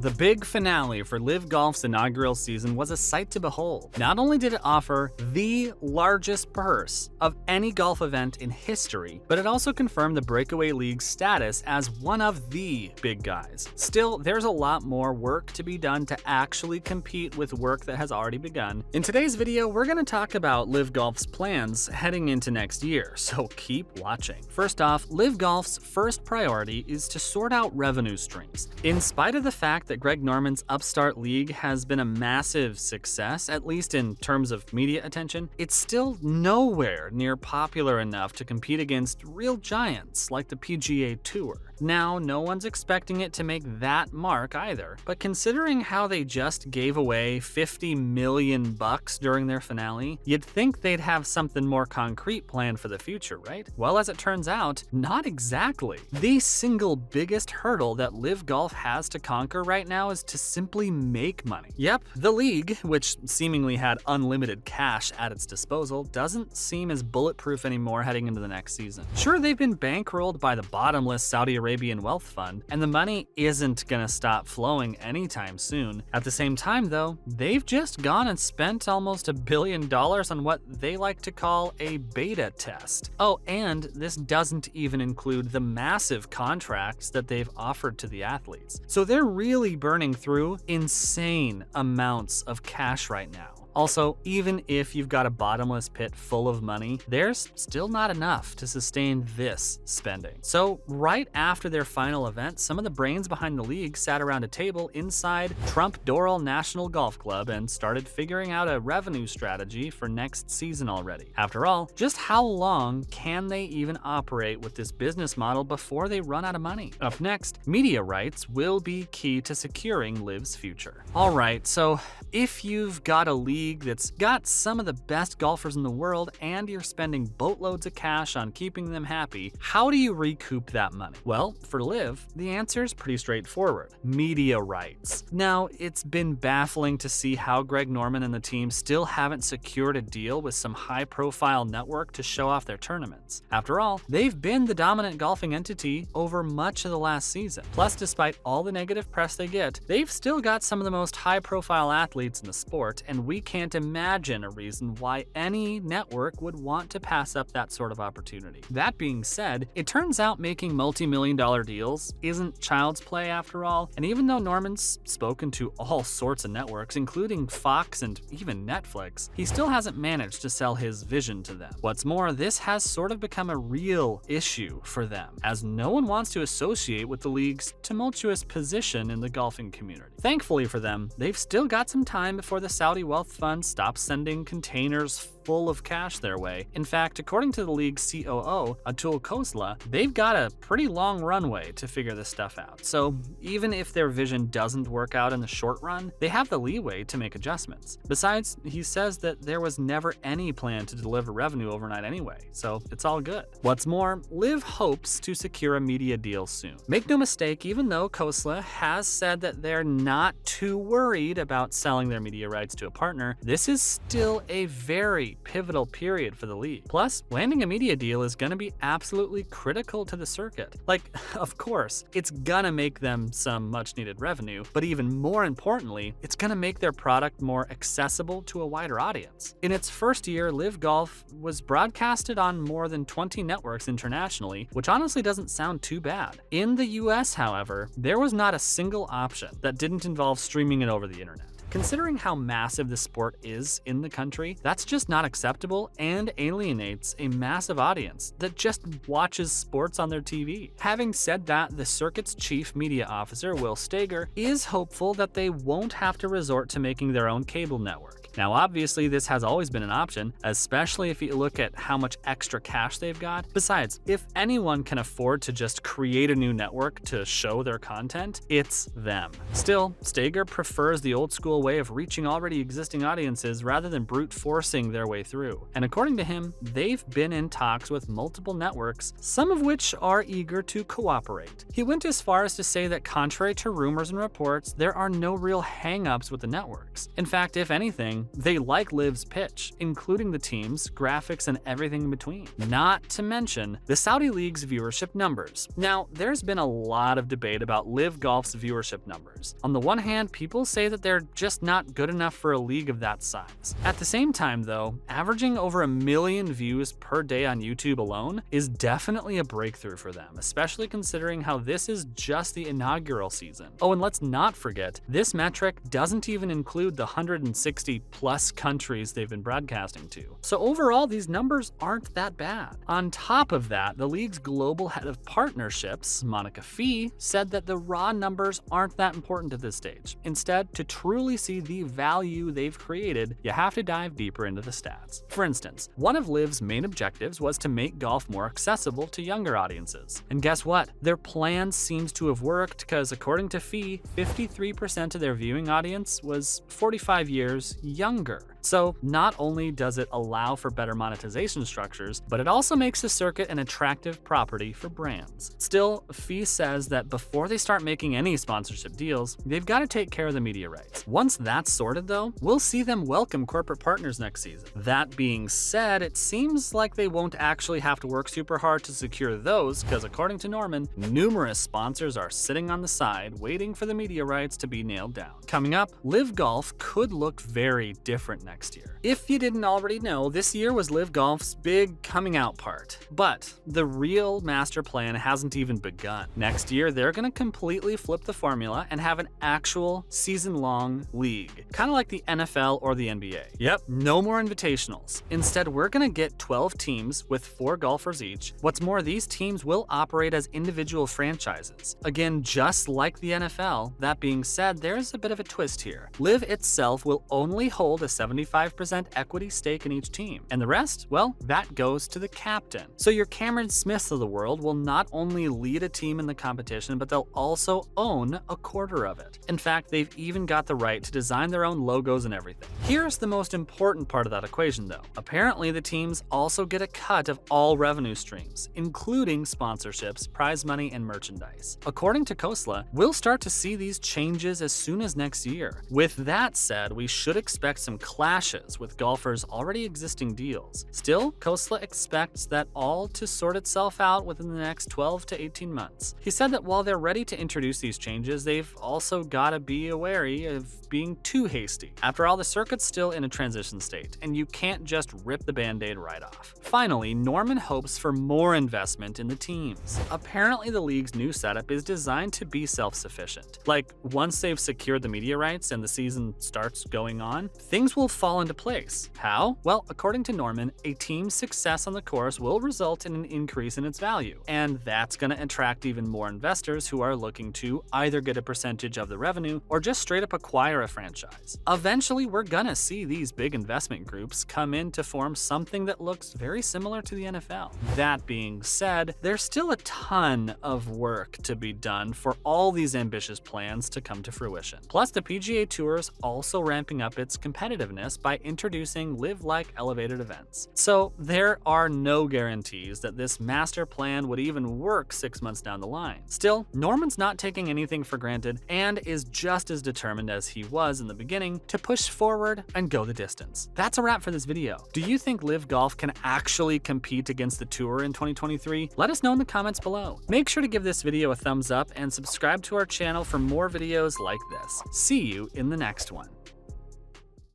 The big finale for LIV Golf's inaugural season was a sight to behold. Not only did it offer the largest purse of any golf event in history, but it also confirmed the breakaway league's status as one of the big guys. Still, there's a lot more work to be done to actually compete with work that has already begun. In today's video, we're going to talk about LIV Golf's plans heading into next year, so keep watching. First off, LIV Golf's first priority is to sort out revenue streams. In spite of the fact that Greg Norman's upstart league has been a massive success, at least in terms of media attention, it's still nowhere near popular enough to compete against real giants like the PGA Tour. Now, no one's expecting it to make that mark either, but considering how they just gave away $50 million during their finale, you'd think they'd have something more concrete planned for the future, right? Well, as it turns out, not exactly. The single biggest hurdle that LIV Golf has to conquer right now is to simply make money. Yep, the league, which seemingly had unlimited cash at its disposal, doesn't seem as bulletproof anymore heading into the next season. Sure, they've been bankrolled by the bottomless Saudi Arabian wealth fund, and the money isn't gonna stop flowing anytime soon. At the same time though, they've just gone and spent almost $1 billion on what they like to call a beta test. Oh, and this doesn't even include the massive contracts that they've offered to the athletes. So they're really burning through insane amounts of cash right now. Also, even if you've got a bottomless pit full of money, there's still not enough to sustain this spending. So right after their final event, some of the brains behind the league sat around a table inside Doral National Golf Club and started figuring out a revenue strategy for next season already. After all, just how long can they even operate with this business model before they run out of money? Up next, media rights will be key to securing LIV's future. Alright, so if you've got a league that's got some of the best golfers in the world and you're spending boatloads of cash on keeping them happy, how do you recoup that money? Well, for LIV, the answer is pretty straightforward: media rights. Now, it's been baffling to see how Greg Norman and the team still haven't secured a deal with some high-profile network to show off their tournaments. After all, they've been the dominant golfing entity over much of the last season. Plus, despite all the negative press they get, they've still got some of the most high-profile athletes in the sport, and we can't imagine a reason why any network would want to pass up that sort of opportunity. That being said, it turns out making multi-million-dollar deals isn't child's play after all, and even though Norman's spoken to all sorts of networks, including Fox and even Netflix, he still hasn't managed to sell his vision to them. What's more, this has sort of become a real issue for them, as no one wants to associate with the league's tumultuous position in the golfing community. Thankfully for them, they've still got some time before the Saudi wealth fund stops sending containers full of cash their way. In fact, according to the league's COO, Atul Khosla, they've got a pretty long runway to figure this stuff out. So even if their vision doesn't work out in the short run, they have the leeway to make adjustments. Besides, he says that there was never any plan to deliver revenue overnight anyway, so it's all good. What's more, LIV hopes to secure a media deal soon. Make no mistake, even though Khosla has said that they're not too worried about selling their media rights to a partner, this is still a very pivotal period for the league. Plus, landing a media deal is gonna be absolutely critical to the circuit. Like, of course, it's gonna make them some much needed revenue, but even more importantly, it's gonna make their product more accessible to a wider audience. In its first year, LIV Golf was broadcasted on more than 20 networks internationally, which honestly doesn't sound too bad. In the US, however, there was not a single option that didn't involve streaming it over the internet. Considering how massive the sport is in the country, that's just not acceptable and alienates a massive audience that just watches sports on their TV. Having said that, the circuit's chief media officer, Will Steger, is hopeful that they won't have to resort to making their own cable network. Now, obviously, this has always been an option, especially if you look at how much extra cash they've got. Besides, if anyone can afford to just create a new network to show their content, it's them. Still, Steger prefers the old school way of reaching already existing audiences rather than brute forcing their way through. And according to him, they've been in talks with multiple networks, some of which are eager to cooperate. He went as far as to say that contrary to rumors and reports, there are no real hang-ups with the networks. In fact, if anything, they like LIV's pitch, including the teams, graphics, and everything in between. Not to mention the Saudi League's viewership numbers. Now, there's been a lot of debate about LIV Golf's viewership numbers. On the one hand, people say that they're just not good enough for a league of that size. At the same time, though, averaging over 1 million views per day on YouTube alone is definitely a breakthrough for them, especially considering how this is just the inaugural season. Oh, and let's not forget, this metric doesn't even include the 160 plus countries they've been broadcasting to. So overall, these numbers aren't that bad. On top of that, the league's global head of partnerships, Monica Fee, said that the raw numbers aren't that important at this stage. Instead, to truly see the value they've created, you have to dive deeper into the stats. For instance, one of LIV's main objectives was to make golf more accessible to younger audiences. And guess what? Their plan seems to have worked because, according to Fee, 53% of their viewing audience was 45 years younger. So not only does it allow for better monetization structures, but it also makes the circuit an attractive property for brands. Still, Fee says that before they start making any sponsorship deals, they've got to take care of the media rights. Once that's sorted though, we'll see them welcome corporate partners next season. That being said, it seems like they won't actually have to work super hard to secure those because, according to Norman, numerous sponsors are sitting on the side waiting for the media rights to be nailed down. Coming up, LIV Golf could look very different next year. If you didn't already know, this year was LIV Golf's big coming out part. But the real master plan hasn't even begun. Next year, they're going to completely flip the formula and have an actual season-long league, kind of like the NFL or the NBA. Yep, no more invitationals. Instead, we're going to get 12 teams with 4 golfers each. What's more, these teams will operate as individual franchises. Again, just like the NFL. That being said, there's a bit of a twist here. LIV itself will only hold a 75% equity stake in each team, and the rest, well, that goes to the captain. So your Cameron Smiths of the world will not only lead a team in the competition, but they'll also own a quarter of it. In fact, they've even got the right to design their own logos and everything. Here's the most important part of that equation though. Apparently, the teams also get a cut of all revenue streams, including sponsorships, prize money, and merchandise. According to Khosla, we'll start to see these changes as soon as next year. With that said, we should expect some clashes with golfers' already existing deals. Still, Khosla expects that all to sort itself out within the next 12 to 18 months. He said that while they're ready to introduce these changes, they've also got to be wary of being too hasty. After all, the circuit's still in a transition state, and you can't just rip the band-aid right off. Finally, Norman hopes for more investment in the teams. Apparently, the league's new setup is designed to be self-sufficient. Like, once they've secured the media rights and the season starts going on, things will fall into place. How? Well, according to Norman, a team's success on the course will result in an increase in its value, and that's going to attract even more investors who are looking to either get a percentage of the revenue or just straight up acquire a franchise. Eventually, we're gonna see these big investment groups come in to form something that looks very similar to the NFL. That being said, there's still a ton of work to be done for all these ambitious plans to come to fruition. Plus, the PGA Tour is also ramping up its competitiveness by introducing LIV-like elevated events. So there are no guarantees that this master plan would even work 6 months down the line. Still, Norman's not taking anything for granted and is just as determined as he was in the beginning to push forward and go the distance. That's a wrap for this video. Do you think LIV Golf can actually compete against the Tour in 2023? Let us know in the comments below. Make sure to give this video a thumbs up and subscribe to our channel for more videos like this. See you in the next one.